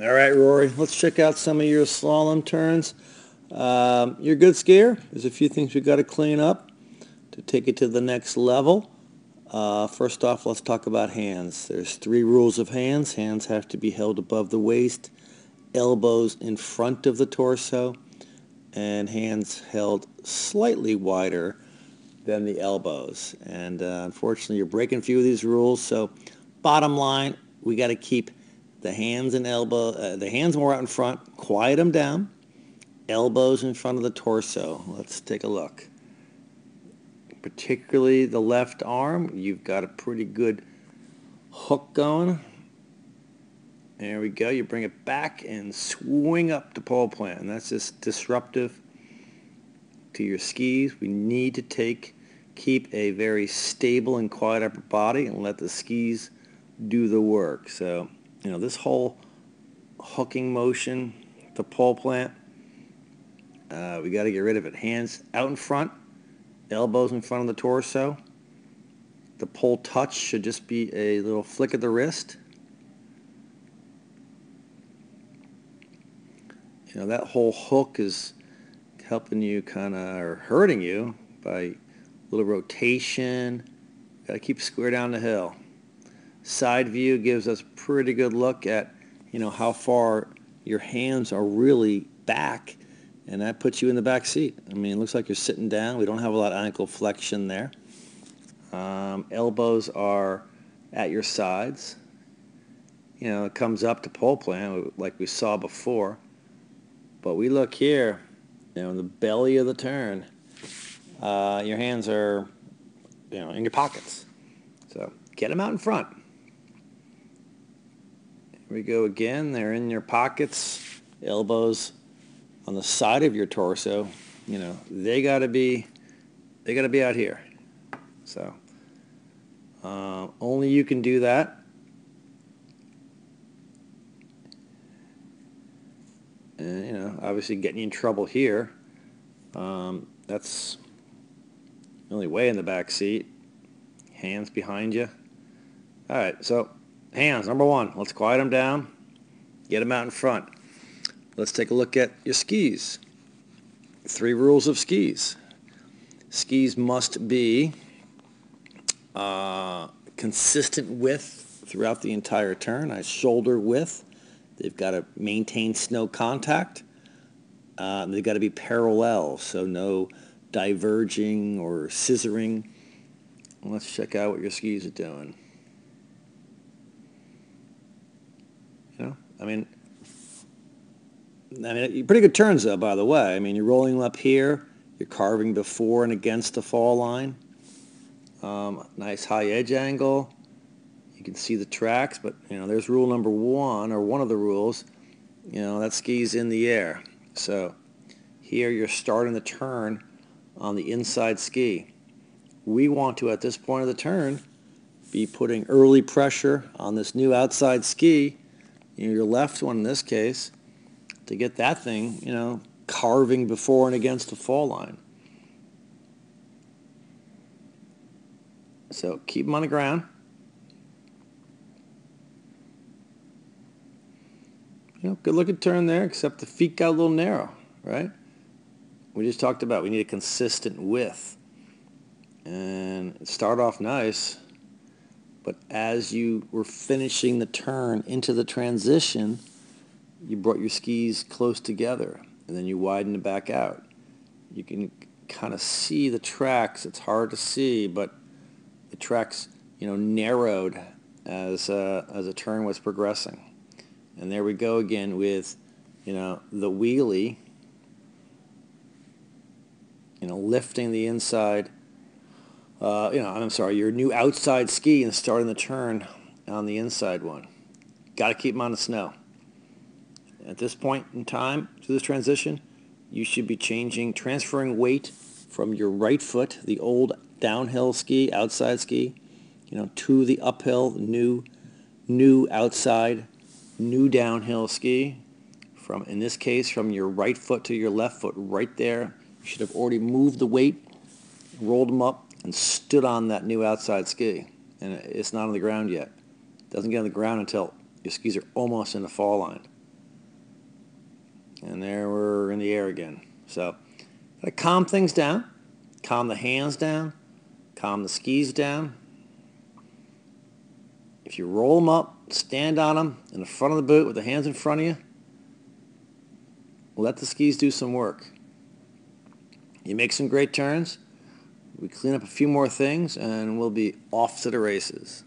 All right, Rory, let's check out some of your slalom turns. You're a good skier. There's a few things we've got to clean up to take it to the next level. First off, let's talk about hands. There's 3 rules of hands. Hands have to be held above the waist, elbows in front of the torso, and hands held slightly wider than the elbows. And unfortunately, you're breaking a few of these rules. So bottom line, we got to keep the hands and the hands more out in front, quiet them down, elbows in front of the torso. Let's take a look. Particularly the left arm, you've got a pretty good hook going. There we go. You bring it back and swing up to pole plant. And that's just disruptive to your skis. We need to keep a very stable and quiet upper body and let the skis do the work. So, this whole hooking motion, the pole plant, we got to get rid of it. Hands out in front, elbows in front of the torso. The pole touch should just be a little flick of the wrist. That whole hook is helping you or hurting you by a little rotation. Got to keep square down the hill. Side view gives us a pretty good look at, how far your hands are really back, and that puts you in the back seat. It looks like you're sitting down. We don't have a lot of ankle flexion there. Elbows are at your sides. It comes up to pole plant like we saw before. But we look here, in the belly of the turn, your hands are, in your pockets. So get them out in front. Here we go again. They're in your pockets. Elbows on the side of your torso. They got to be out here. So only you can do that. And, obviously getting you in trouble here. That's the only way in the back seat. Hands behind you. All right, so hands, number 1. Let's quiet them down. Get them out in front. Let's take a look at your skis. 3 rules of skis. Skis must be consistent width throughout the entire turn. Nice shoulder width. They've got to maintain snow contact. They've got to be parallel, so no diverging or scissoring. Let's check out what your skis are doing. Pretty good turns, though, by the way. You're rolling them up here. You're carving before and against the fall line. Nice high edge angle. You can see the tracks, but, there's rule number 1, or one of the rules. That ski's in the air. So here you're starting the turn on the inside ski. We want to, at this point of the turn, be putting early pressure on this new outside ski, your left one in this case, to get that thing, carving before and against the fall line. So keep them on the ground. Good looking turn there, except the feet got a little narrow, right? We just talked about we need a consistent width. And it started off nice, but as you were finishing the turn into the transition, you brought your skis close together, and then you widened it back out. You can kind of see the tracks. It's hard to see, but the tracks, narrowed as the turn was progressing. And there we go again with, the wheelie, lifting the inside, your new outside ski and starting the turn on the inside one. Got to keep them on the snow. At this point in time, through this transition, you should be transferring weight from your right foot, the old downhill ski, outside ski, to the uphill, new outside, new downhill ski. In this case, from your right foot to your left foot, right there. You should have already moved the weight, rolled them up, and stood on that new outside ski. And it's not on the ground yet. It doesn't get on the ground until your skis are almost in the fall line. And there we're in the air again. So, gotta calm things down, calm the hands down, calm the skis down. If you roll them up, stand on them in the front of the boot with the hands in front of you, let the skis do some work. You make some great turns, we clean up a few more things, and we'll be off to the races.